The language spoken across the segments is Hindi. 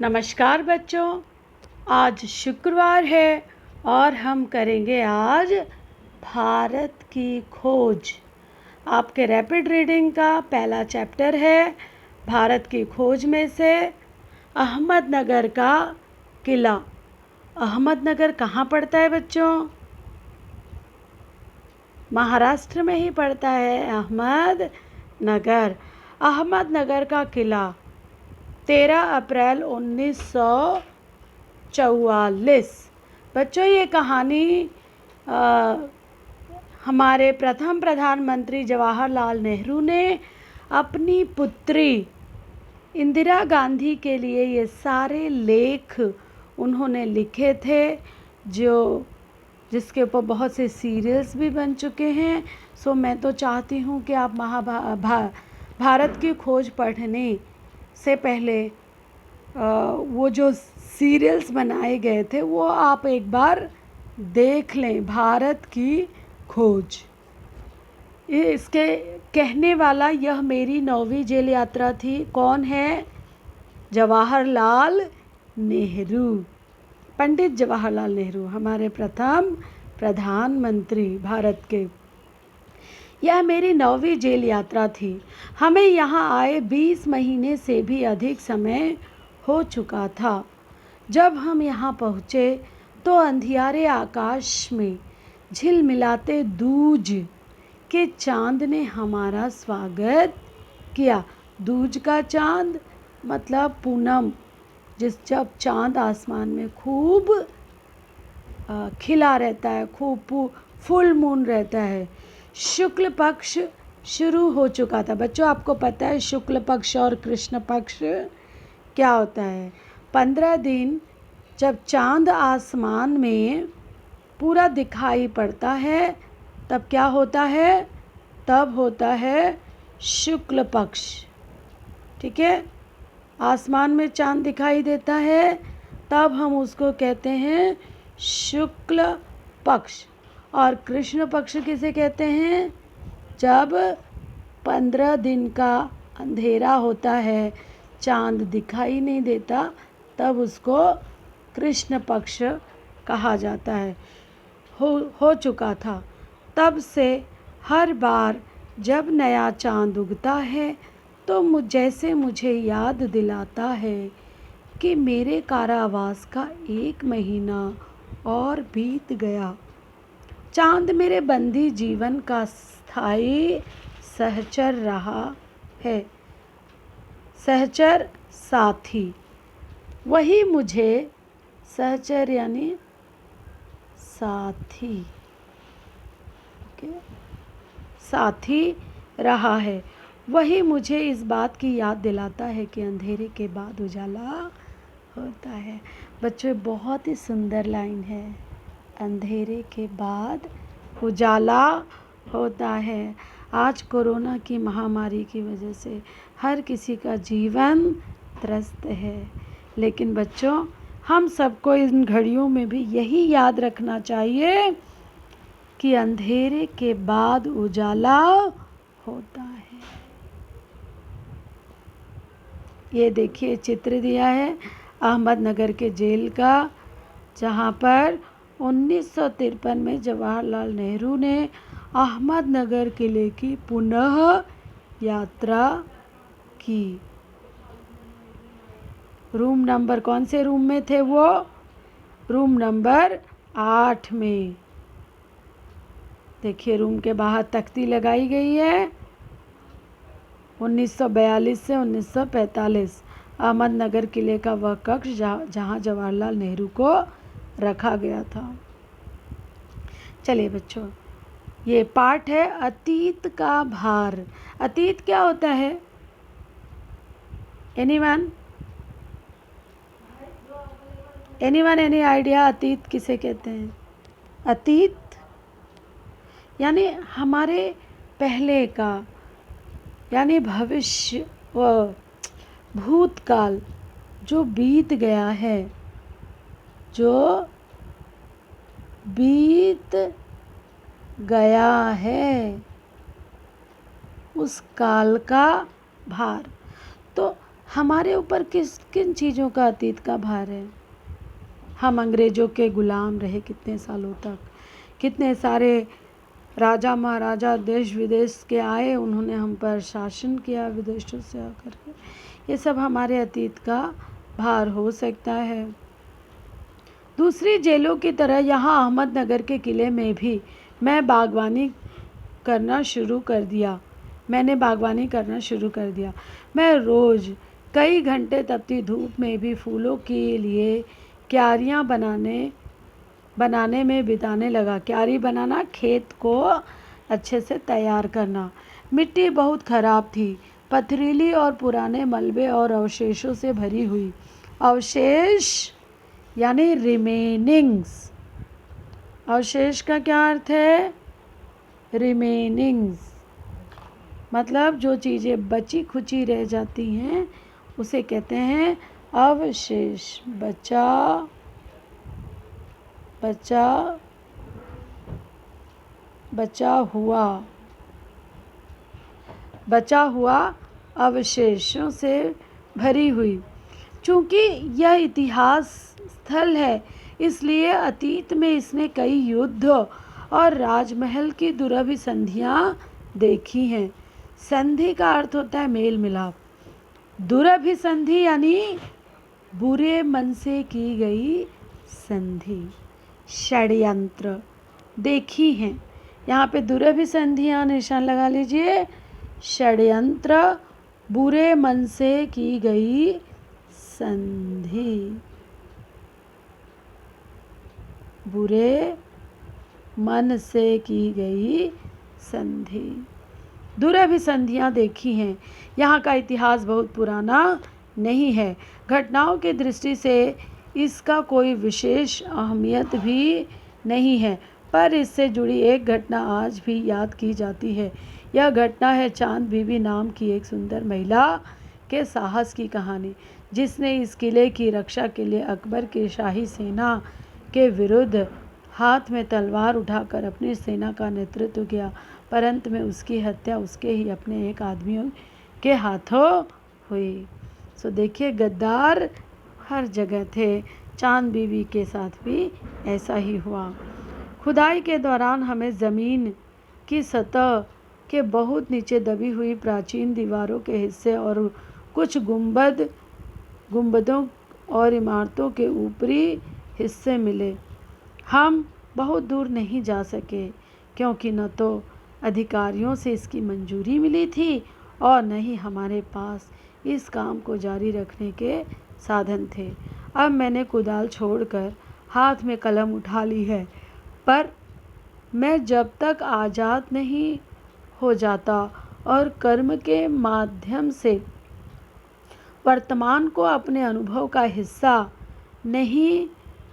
नमस्कार बच्चों, आज शुक्रवार है और हम करेंगे आज भारत की खोज। आपके रैपिड रीडिंग का पहला चैप्टर है भारत की खोज में से अहमदनगर का किला। अहमदनगर कहाँ पड़ता है बच्चों? महाराष्ट्र में ही पड़ता है अहमदनगर। अहमदनगर का किला 13 अप्रैल 1944। बच्चों, ये कहानी हमारे प्रथम प्रधानमंत्री जवाहरलाल नेहरू ने अपनी पुत्री इंदिरा गांधी के लिए ये सारे लेख उन्होंने लिखे थे, जिसके ऊपर बहुत से सीरियल्स भी बन चुके हैं। सो मैं तो चाहती हूँ कि आप भारत की खोज पढ़ने से पहले वो जो सीरियल्स बनाए गए थे वो आप एक बार देख लें। भारत की खोज, इसके कहने वाला यह मेरी 9वीं जेल यात्रा थी। कौन है? जवाहरलाल नेहरू, पंडित जवाहरलाल नेहरू, हमारे प्रथम प्रधानमंत्री भारत के। यह मेरी 9वीं जेल यात्रा थी। हमें यहाँ आए 20 महीने से भी अधिक समय हो चुका था। जब हम यहाँ पहुँचे तो अंधियारे आकाश में झिलमिलाते दूज के चांद ने हमारा स्वागत किया। दूज का चांद मतलब पूनम, जब चांद आसमान में खूब खिला रहता है, खूब फुल मून रहता है। शुक्ल पक्ष शुरू हो चुका था। बच्चों, आपको पता है शुक्ल पक्ष और कृष्ण पक्ष क्या होता है? 15 दिन जब चांद आसमान में पूरा दिखाई पड़ता है तब क्या होता है? तब होता है शुक्ल पक्ष। ठीक है, आसमान में चांद दिखाई देता है तब हम उसको कहते हैं शुक्ल पक्ष। और कृष्ण पक्ष किसे कहते हैं? जब 15 दिन का अंधेरा होता है, चांद दिखाई नहीं देता, तब उसको कृष्ण पक्ष कहा जाता है। हो चुका था। तब से हर बार जब नया चांद उगता है तो जैसे मुझे याद दिलाता है कि मेरे कारावास का 1 महीना और बीत गया। चांद मेरे बंदी जीवन का स्थायी सहचर रहा है, सहचर साथी। वही मुझे सहचर यानी साथी, साथी रहा है। वही मुझे इस बात की याद दिलाता है कि अंधेरे के बाद उजाला होता है। बच्चों, बहुत ही सुंदर लाइन है। अंधेरे के बाद उजाला होता है। आज कोरोना की महामारी की वजह से हर किसी का जीवन त्रस्त है, लेकिन बच्चों, हम सबको इन घड़ियों में भी यही याद रखना चाहिए कि अंधेरे के बाद उजाला होता है। ये देखिए चित्र दिया है अहमदनगर के जेल का, जहाँ पर 1953 में जवाहरलाल नेहरू ने अहमदनगर किले की पुनः यात्रा की। रूम नंबर, कौन से रूम में थे वो? रूम नंबर 8 में। देखिए, रूम के बाहर तख्ती लगाई गई है। 1942 से 1945 अहमदनगर किले का वह कक्ष जहाँ जवाहरलाल नेहरू को रखा गया था। चलिए बच्चों, ये पाठ है अतीत का भार। अतीत क्या होता है? Anyone any idea? अतीत किसे कहते हैं? अतीत यानी हमारे पहले का, यानी भविष्य व भूतकाल जो बीत गया है, जो बीत गया है, उस काल का भार। तो हमारे ऊपर किस किन चीज़ों का अतीत का भार है। हम अंग्रेज़ों के गुलाम रहे कितने सालों तक, कितने सारे राजा महाराजा देश विदेश के आए, उन्होंने हम पर शासन किया विदेशों से आकर के। ये सब हमारे अतीत का भार हो सकता है। दूसरी जेलों की तरह यहाँ अहमदनगर के किले में भी मैंने बागवानी करना शुरू कर दिया। मैं रोज़ कई घंटे तपती धूप में भी फूलों के लिए क्यारियाँ बनाने में बिताने लगा। क्यारी बनाना, खेत को अच्छे से तैयार करना। मिट्टी बहुत ख़राब थी, पथरीली और पुराने मलबे और अवशेषों से भरी हुई। अवशेष यानी रिमेनिंग्स। अवशेष का क्या अर्थ है? रिमेनिंग्स मतलब जो चीज़ें बची खुची रह जाती हैं उसे कहते हैं अवशेष। बचा हुआ अवशेषों से भरी हुई। चूँकि यह इतिहास स्थल है, इसलिए अतीत में इसने कई युद्ध और राजमहल की दुरभिसंधियाँ देखी हैं। संधि का अर्थ होता है मेल मिलाप। दुरभिसंधि यानी बुरे मन से की गई संधि, षड्यंत्र देखी हैं। यहाँ पे दुरभिसंधियाँ निशान लगा लीजिए। षड्यंत्र, बुरे मन से की गई संधि, बुरे मन से की गई संधि, दुरभिसंधियाँ देखी हैं। यहाँ का इतिहास बहुत पुराना नहीं है। घटनाओं की दृष्टि से इसका कोई विशेष अहमियत भी नहीं है, पर इससे जुड़ी एक घटना आज भी याद की जाती है। यह घटना है चांद बीबी नाम की एक सुंदर महिला के साहस की कहानी, जिसने इस किले की रक्षा के लिए अकबर की शाही सेना के विरुद्ध हाथ में तलवार उठाकर अपनी सेना का नेतृत्व किया, परंतु में उसकी हत्या उसके ही अपने एक आदमियों के हाथों हुई। सो देखिए, गद्दार हर जगह थे। चांद बीबी के साथ भी ऐसा ही हुआ। खुदाई के दौरान हमें ज़मीन की सतह के बहुत नीचे दबी हुई प्राचीन दीवारों के हिस्से और कुछ गुंबदों और इमारतों के ऊपरी हिस्से मिले। हम बहुत दूर नहीं जा सके, क्योंकि न तो अधिकारियों से इसकी मंजूरी मिली थी और न ही हमारे पास इस काम को जारी रखने के साधन थे। अब मैंने कुदाल छोड़कर हाथ में कलम उठा ली है, पर मैं जब तक आज़ाद नहीं हो जाता और कर्म के माध्यम से वर्तमान को अपने अनुभव का हिस्सा नहीं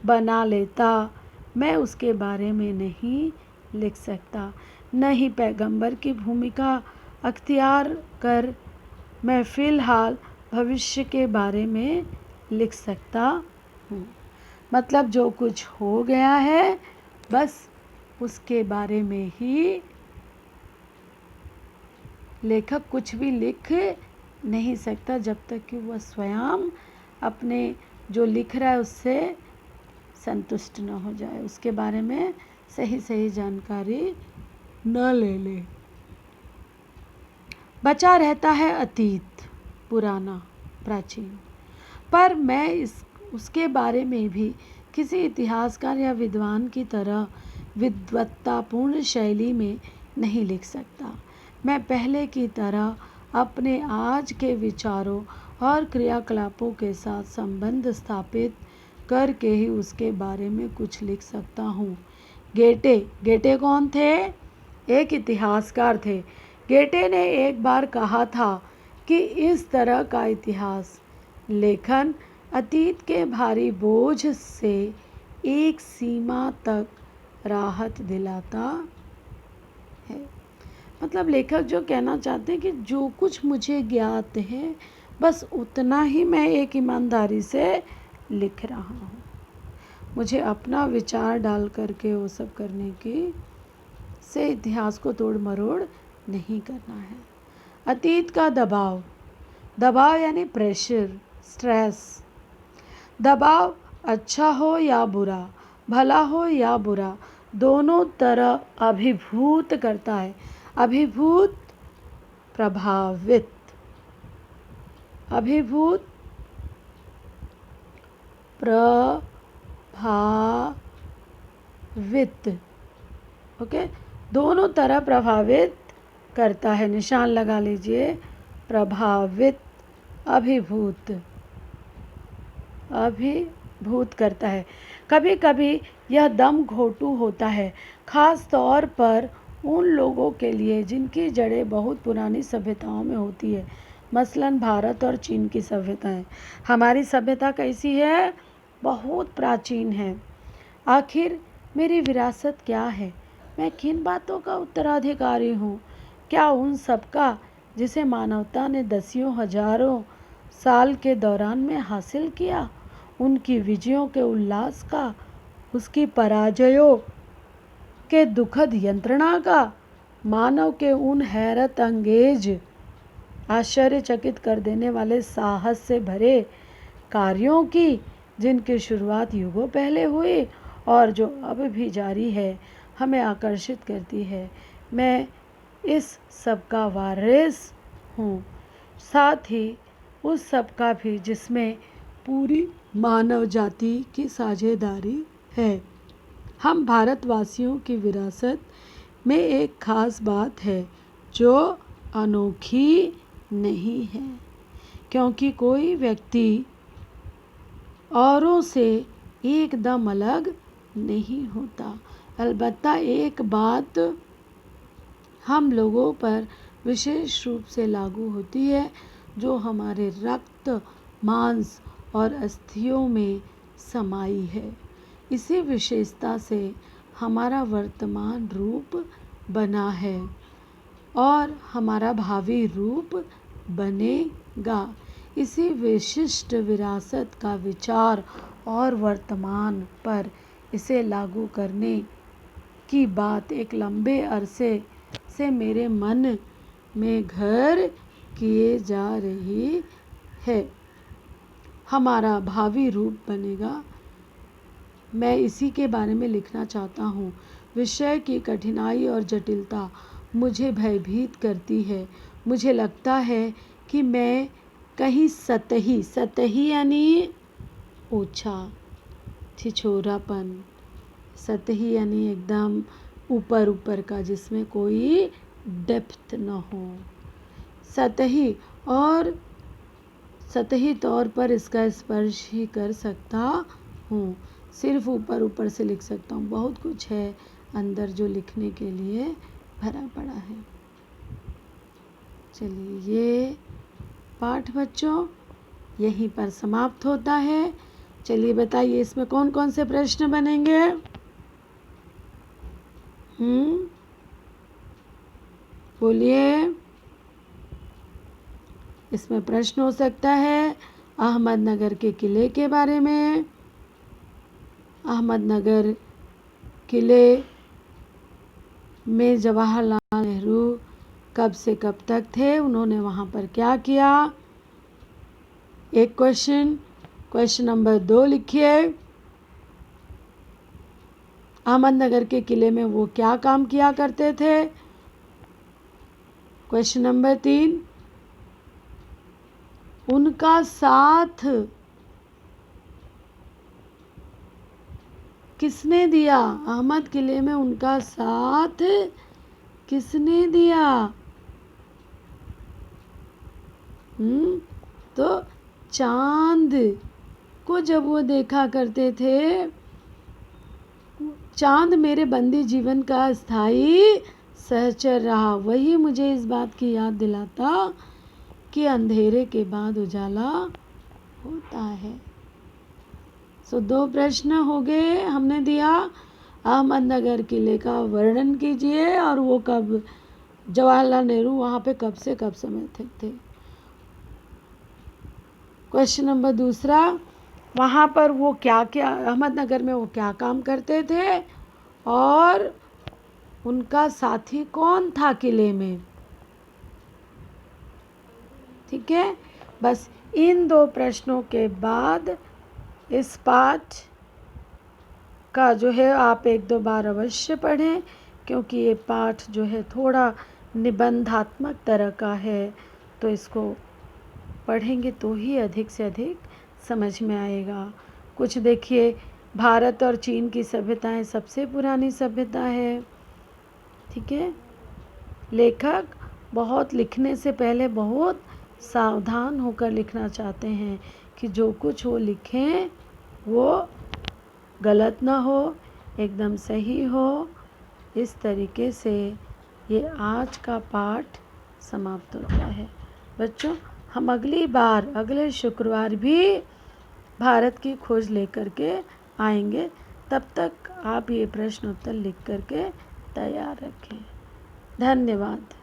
बना लेता, मैं उसके बारे में नहीं लिख सकता। न ही पैगंबर की भूमिका अख्तियार कर मैं फ़िलहाल भविष्य के बारे में लिख सकता हूँ। मतलब जो कुछ हो गया है बस उसके बारे में ही लेखक कुछ भी लिख नहीं सकता जब तक कि वह स्वयं अपने जो लिख रहा है उससे संतुष्ट न हो जाए, उसके बारे में सही जानकारी न ले ले। बचा रहता है अतीत, पुराना, प्राचीन, पर मैं उसके बारे में भी किसी इतिहासकार या विद्वान की तरह विद्वत्तापूर्ण शैली में नहीं लिख सकता। मैं पहले की तरह अपने आज के विचारों और क्रियाकलापों के साथ संबंध स्थापित करके ही उसके बारे में कुछ लिख सकता हूँ। गेटे कौन थे? एक इतिहासकार थे। गेटे ने एक बार कहा था कि इस तरह का इतिहास लेखन अतीत के भारी बोझ से एक सीमा तक राहत दिलाता है। मतलब लेखक जो कहना चाहते हैं कि जो कुछ मुझे ज्ञात है बस उतना ही मैं एक ईमानदारी से लिख रहा हूँ। मुझे अपना विचार डाल करके वो सब करने की से इतिहास को तोड़ मरोड़ नहीं करना है। अतीत का दबाव, दबाव यानी प्रेशर, स्ट्रेस। दबाव अच्छा हो या बुरा, भला हो या बुरा, दोनों तरह अभिभूत करता है। अभिभूत, प्रभावित, अभिभूत, प्रभावित। ओके, दोनों तरह प्रभावित करता है। निशान लगा लीजिए, प्रभावित, अभिभूत, अभिभूत करता है। कभी कभी यह दम घोटू होता है, खास तौर पर उन लोगों के लिए जिनकी जड़ें बहुत पुरानी सभ्यताओं में होती है, मसलन भारत और चीन की सभ्यताएं। हमारी सभ्यता कैसी है? बहुत प्राचीन है। आखिर मेरी विरासत क्या है? मैं किन बातों का उत्तराधिकारी हूँ? क्या उन सब का जिसे मानवता ने दसियों हजारों साल के दौरान में हासिल किया, उनकी विजयों के उल्लास का, उसकी पराजयों के दुखद यंत्रणा का, मानव के उन हैरत अंगेज, आश्चर्यचकित कर देने वाले साहस से भरे कार्यों की जिनकी शुरुआत युगों पहले हुई और जो अब भी जारी है, हमें आकर्षित करती है। मैं इस सब का वारिस हूँ, साथ ही उस सब का भी जिसमें पूरी मानव जाति की साझेदारी है। हम भारतवासियों की विरासत में एक खास बात है जो अनोखी नहीं है, क्योंकि कोई व्यक्ति औरों से एकदम अलग नहीं होता। अलबत्ता एक बात हम लोगों पर विशेष रूप से लागू होती है, जो हमारे रक्त, मांस और अस्थियों में समाई है। इसी विशेषता से हमारा वर्तमान रूप बना है और हमारा भावी रूप बनेगा। इसी विशिष्ट विरासत का विचार और वर्तमान पर इसे लागू करने की बात एक लंबे अरसे से मेरे मन में घर किए जा रही है। हमारा भावी रूप बनेगा, मैं इसी के बारे में लिखना चाहता हूँ। विषय की कठिनाई और जटिलता मुझे भयभीत करती है। मुझे लगता है कि मैं कहीं सतही यानी ऊंचा, छिछोरापन, सतही यानी एकदम ऊपर ऊपर का, जिसमें कोई डेप्थ न हो, सतही, और सतही तौर पर इसका स्पर्श ही कर सकता हूँ। सिर्फ ऊपर ऊपर से लिख सकता हूँ, बहुत कुछ है अंदर जो लिखने के लिए भरा पड़ा है। चलिए, ये पाठ बच्चों यहीं पर समाप्त होता है। चलिए बताइए, इसमें कौन कौन से प्रश्न बनेंगे? बोलिए। इसमें प्रश्न हो सकता है अहमदनगर के किले के बारे में। अहमदनगर किले में जवाहरलाल नेहरू कब से कब तक थे? उन्होंने वहाँ पर क्या किया? एक क्वेश्चन नंबर 2 लिखिए। अहमदनगर के किले में वो क्या काम किया करते थे? क्वेश्चन नंबर 3, उनका साथ किसने दिया? अहमद किले में उनका साथ किसने दिया? तो चांद को जब वो देखा करते थे, चांद मेरे बंदी जीवन का स्थायी सहचर रहा। वही मुझे इस बात की याद दिलाता कि अंधेरे के बाद उजाला होता है। 2 प्रश्न हो गए हमने दिया। अहमदनगर किले का वर्णन कीजिए और वो कब, जवाहरलाल नेहरू वहाँ पे कब से कब समय थे। क्वेश्चन नंबर 2, वहाँ पर वो क्या क्या, अहमदनगर में वो क्या काम करते थे और उनका साथी कौन था किले में? ठीक है। बस इन 2 प्रश्नों के बाद इस पाठ का जो है आप 1-2 बार अवश्य पढ़ें, क्योंकि ये पाठ जो है थोड़ा निबंधात्मक तरह का है, तो इसको पढ़ेंगे तो ही अधिक से अधिक समझ में आएगा। कुछ देखिए, भारत और चीन की सभ्यताएं सबसे पुरानी सभ्यता है, ठीक है। लेखक बहुत लिखने से पहले बहुत सावधान होकर लिखना चाहते हैं कि जो कुछ वो लिखें वो गलत ना हो, एकदम सही हो। इस तरीके से ये आज का पाठ समाप्त होता है। बच्चों, हम अगली बार अगले शुक्रवार भी भारत की खोज लेकर के आएंगे। तब तक आप ये प्रश्न उत्तर लिख करके तैयार रखें। धन्यवाद।